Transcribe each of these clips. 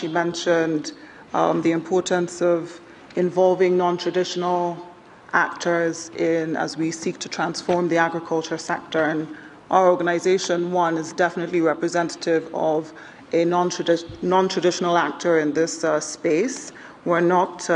she mentioned the importance of involving non-traditional actors as we seek to transform the agriculture sector. And our organization, One, is definitely representative of a non-traditional actor in this space. We're not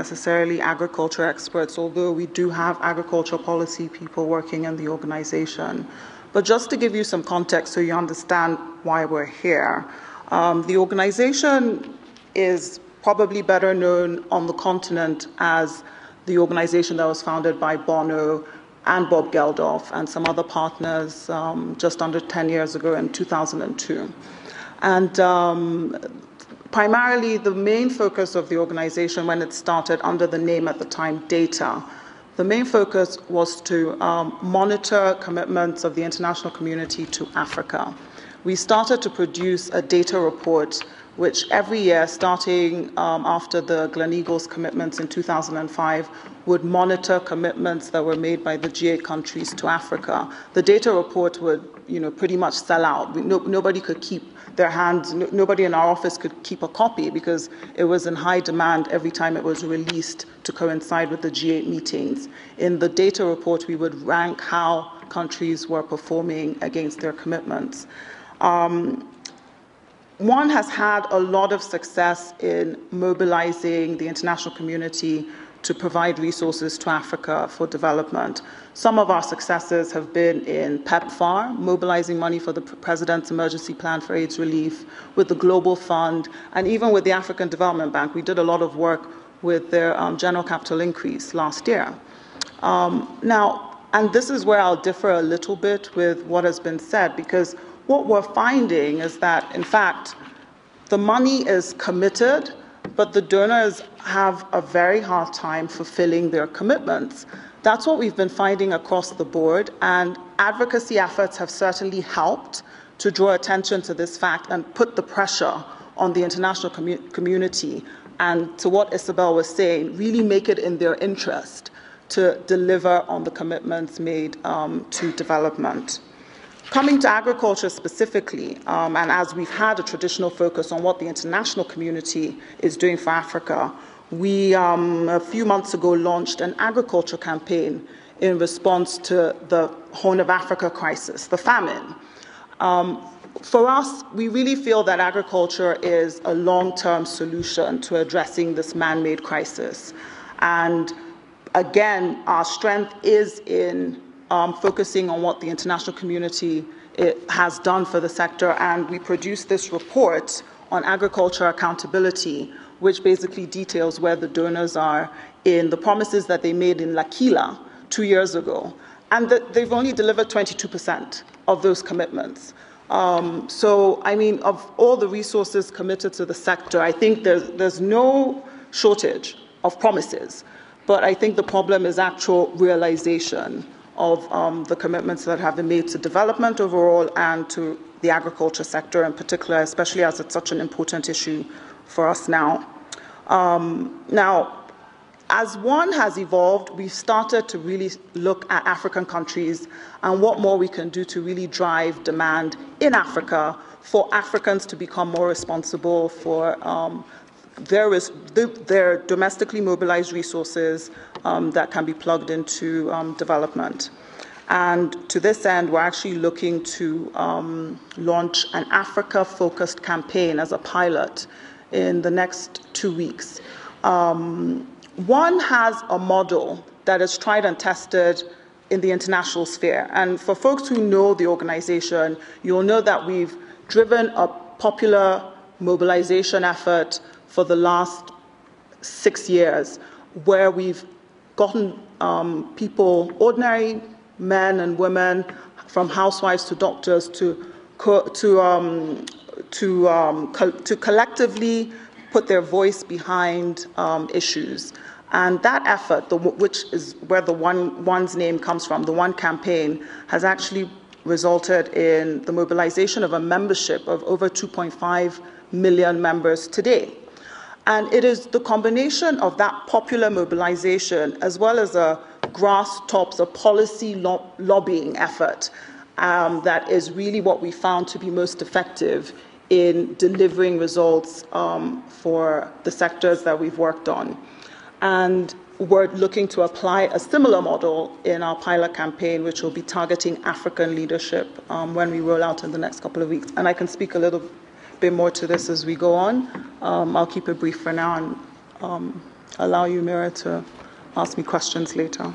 necessarily agriculture experts, although we do have agriculture policy people working in the organization. But just to give you some context so you understand why we're here, the organization is probably better known on the continent as the organization that was founded by Bono and Bob Geldof and some other partners just under 10 years ago in 2002. And primarily, the main focus of the organization when it started under the name at the time, Data, the main focus was to monitor commitments of the international community to Africa. We started to produce a data report which every year, starting after the Gleneagles commitments in 2005, would monitor commitments that were made by the G8 countries to Africa. The data report would, pretty much sell out. Nobody could keep their hands, nobody in our office could keep a copy because it was in high demand every time it was released to coincide with the G8 meetings. In the data report, we would rank how countries were performing against their commitments. One has had a lot of success in mobilizing the international community to provide resources to Africa for development. Some of our successes have been in PEPFAR, mobilizing money for the President's Emergency Plan for AIDS Relief, with the Global Fund, and even with the African Development Bank. We did a lot of work with their general capital increase last year. And this is where I'll differ a little bit with what has been said, because what we're finding is that, in fact, the money is committed, but the donors have a very hard time fulfilling their commitments. That's what we've been finding across the board, and advocacy efforts have certainly helped to draw attention to this fact and put the pressure on the international community, and to what Isabel was saying, really make it in their interest to deliver on the commitments made to development. Coming to agriculture specifically, and as we've had a traditional focus on what the international community is doing for Africa, we a few months ago launched an agriculture campaign in response to the Horn of Africa crisis, the famine. For us, we really feel that agriculture is a long-term solution to addressing this man-made crisis. And again, our strength is in focusing on what the international community has done for the sector, and we produced this report on agriculture accountability, which basically details where the donors are in the promises that they made in L'Aquila 2 years ago, and that they've only delivered 22% of those commitments. So, I mean, of all the resources committed to the sector, I think there's no shortage of promises, but I think the problem is actual realization of the commitments that have been made to development overall and to the agriculture sector in particular, especially as it's such an important issue for us now. Now, as One has evolved, we've started to really look at African countries and what more we can do to really drive demand in Africa for Africans to become more responsible for their domestically mobilized resources that can be plugged into development. And to this end, we're actually looking to launch an Africa-focused campaign as a pilot in the next 2 weeks. One has a model that is tried and tested in the international sphere. And for folks who know the organization, you'll know that we've driven a popular mobilization effort for the last 6 years, where we've gotten people, ordinary men and women, from housewives to doctors, to collectively put their voice behind issues. And that effort, which is where the One's name comes from, the One campaign, has actually resulted in the mobilization of a membership of over 2.5 million members today. And it is the combination of that popular mobilization as well as a grass tops, a policy lobbying effort that is really what we found to be most effective in delivering results for the sectors that we've worked on. And we're looking to apply a similar model in our pilot campaign, which will be targeting African leadership when we roll out in the next couple of weeks. And I can speak a little bit more to this as we go on. I'll keep it brief for now and allow you, Mira, to ask me questions later.